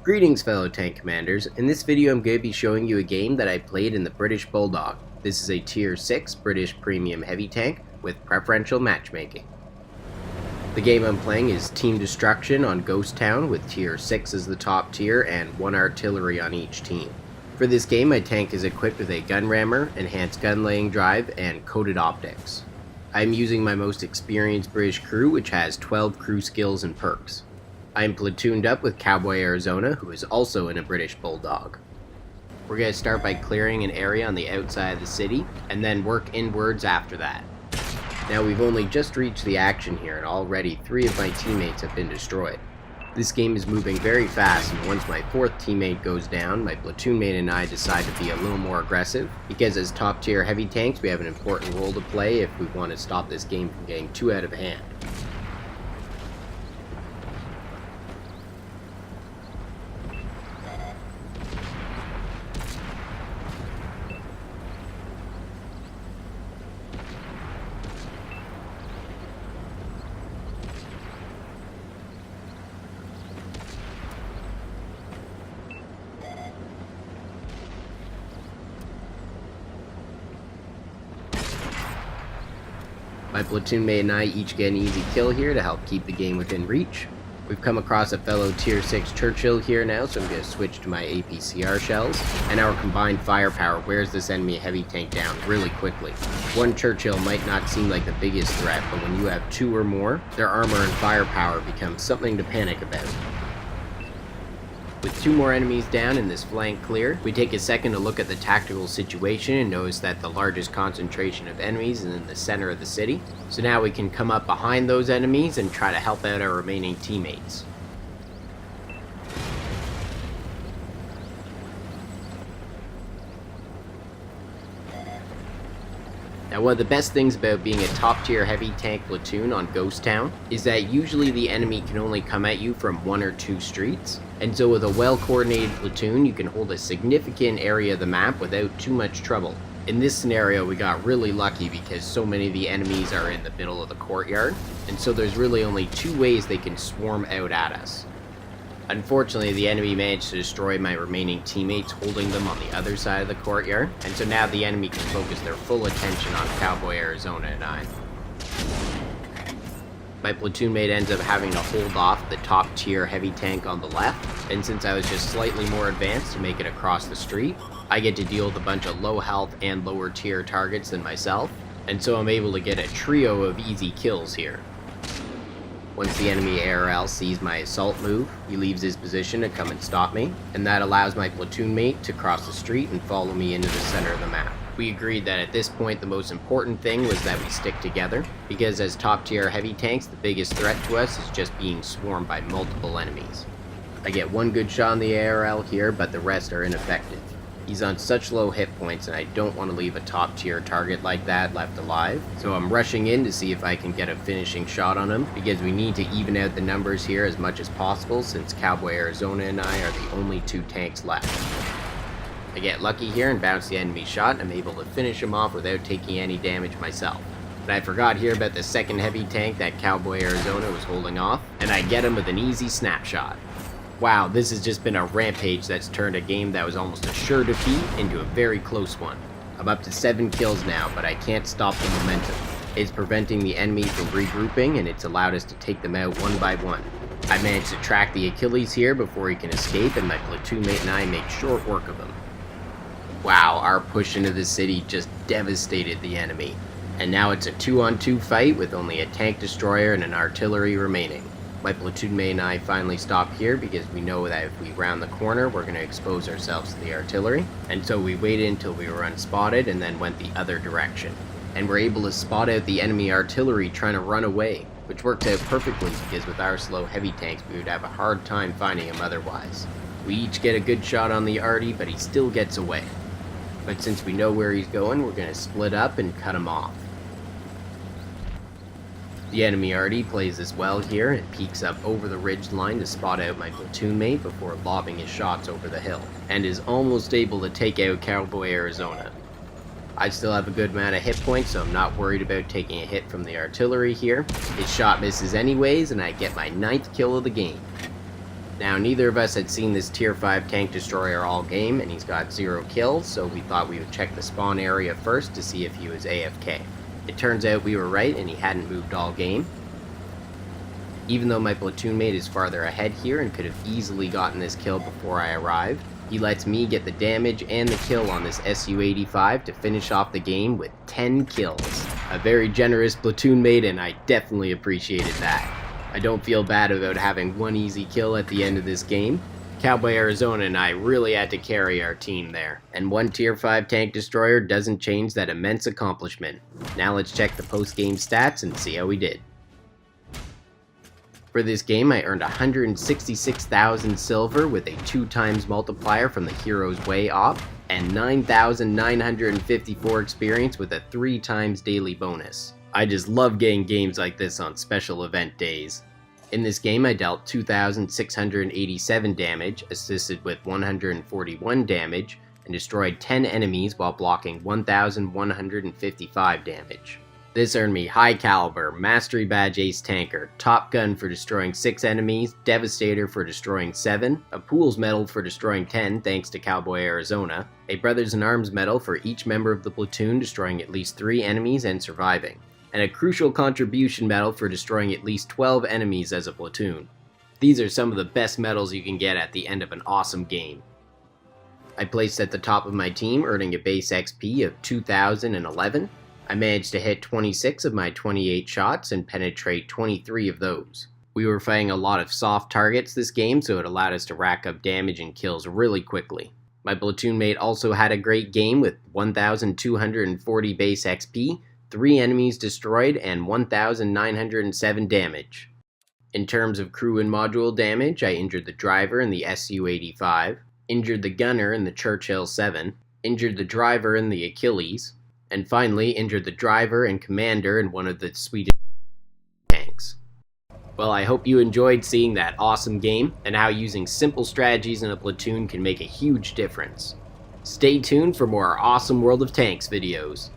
Greetings fellow tank commanders, in this video I'm going to be showing you a game that I played in the British Bulldog. This is a tier 6 British premium heavy tank with preferential matchmaking. The game I'm playing is Team Destruction on Ghost Town with tier 6 as the top tier and 1 artillery on each team. For this game my tank is equipped with a gun rammer, enhanced gun laying drive, and coated optics. I am using my most experienced British crew, which has 12 crew skills and perks. I am platooned up with Cowboy Arizona, who is also in a British Bulldog. We're going to start by clearing an area on the outside of the city, and then work inwards after that. Now we've only just reached the action here, and already 3 of my teammates have been destroyed. This game is moving very fast, and once my 4th teammate goes down, my platoon mate and I decide to be a little more aggressive, because as top tier heavy tanks we have an important role to play if we want to stop this game from getting too out of hand. My platoon mate and I each get an easy kill here to help keep the game within reach. We've come across a fellow tier 6 Churchill here now, so I'm going to switch to my Ps4 shells, and our combined firepower wears this enemy heavy tank down really quickly. One Churchill might not seem like the biggest threat, but when you have 2 or more, their armor and firepower becomes something to panic about. With 2 more enemies down and this flank clear, we take a second to look at the tactical situation and notice that the largest concentration of enemies is in the center of the city. So now we can come up behind those enemies and try to help out our remaining teammates. Now one of the best things about being a top tier heavy tank platoon on Ghost Town is that usually the enemy can only come at you from 1 or 2 streets, and so with a well coordinated platoon you can hold a significant area of the map without too much trouble. In this scenario we got really lucky because so many of the enemies are in the middle of the courtyard, and so there's really only 2 ways they can swarm out at us. Unfortunately, the enemy managed to destroy my remaining teammates holding them on the other side of the courtyard, and so now the enemy can focus their full attention on Cowboy Arizona and I. My platoon mate ends up having to hold off the top tier heavy tank on the left, and since I was just slightly more advanced to make it across the street, I get to deal with a bunch of low health and lower tier targets than myself, and so I'm able to get a trio of easy kills here. Once the enemy ARL sees my assault move, he leaves his position to come and stop me, and that allows my platoon mate to cross the street and follow me into the center of the map. We agreed that at this point the most important thing was that we stick together, because as top tier heavy tanks the biggest threat to us is just being swarmed by multiple enemies. I get 1 good shot on the ARL here, but the rest are ineffective. He's on such low hit points and I don't want to leave a top tier target like that left alive, so I'm rushing in to see if I can get a finishing shot on him, because we need to even out the numbers here as much as possible since Cowboy Arizona and I are the only 2 tanks left. I get lucky here and bounce the enemy shot, and I'm able to finish him off without taking any damage myself. But I forgot here about the 2nd heavy tank that Cowboy Arizona was holding off, and I get him with an easy snapshot. Wow, this has just been a rampage that's turned a game that was almost a sure defeat into a very close one. I'm up to 7 kills now, but I can't stop the momentum. It's preventing the enemy from regrouping, and it's allowed us to take them out one by one. I managed to track the Achilles here before he can escape, and my platoon mate and I make short work of him. Wow, our push into the city just devastated the enemy. And now it's a 2-on-2 fight with only a tank destroyer and an artillery remaining. My platoon mate and I finally stop here because we know that if we round the corner we're going to expose ourselves to the artillery, and so we waited until we were unspotted and then went the other direction. And we're able to spot out the enemy artillery trying to run away, which worked out perfectly because with our slow heavy tanks we would have a hard time finding him otherwise. We each get a good shot on the arty, but he still gets away. But since we know where he's going, we're going to split up and cut him off. The enemy arty plays this well here and peeks up over the ridge line to spot out my platoon mate before lobbing his shots over the hill, and is almost able to take out Cowboy Arizona. I still have a good amount of hit points, so I'm not worried about taking a hit from the artillery here. His shot misses anyways, and I get my 9th kill of the game. Now, neither of us had seen this tier 5 tank destroyer all game, and he's got 0 kills, so we thought we would check the spawn area first to see if he was AFK. It turns out we were right, and he hadn't moved all game. Even though my platoon mate is farther ahead here and could have easily gotten this kill before I arrived, he lets me get the damage and the kill on this Su-85 to finish off the game with 10 kills. A very generous platoon mate, and I definitely appreciated that. I don't feel bad about having one easy kill at the end of this game. Cowboy Arizona and I really had to carry our team there, and one tier 5 tank destroyer doesn't change that immense accomplishment. Now let's check the post-game stats and see how we did. For this game, I earned 166,000 silver with a 2 times multiplier from the Hero's Way op, and 9,954 experience with a 3 times daily bonus. I just love getting games like this on special event days. In this game, I dealt 2,687 damage, assisted with 141 damage, and destroyed 10 enemies while blocking 1,155 damage. This earned me High Caliber, Mastery Badge Ace Tanker, Top Gun for destroying 6 enemies, Devastator for destroying 7, a Pools Medal for destroying 10 thanks to Cowboy Arizona, a Brothers in Arms Medal for each member of the platoon destroying at least 3 enemies and surviving, and a Crucial Contribution Medal for destroying at least 12 enemies as a platoon. These are some of the best medals you can get at the end of an awesome game. I placed at the top of my team, earning a base XP of 2,011. I managed to hit 26 of my 28 shots and penetrate 23 of those. We were fighting a lot of soft targets this game, so it allowed us to rack up damage and kills really quickly. My platoon mate also had a great game with 1,240 base XP, 3 enemies destroyed, and 1,907 damage. In terms of crew and module damage, I injured the driver in the Su-85, injured the gunner in the Churchill 7, injured the driver in the Achilles, and finally injured the driver and commander in one of the Swedish tanks. Well, I hope you enjoyed seeing that awesome game, and how using simple strategies in a platoon can make a huge difference. Stay tuned for more awesome World of Tanks videos.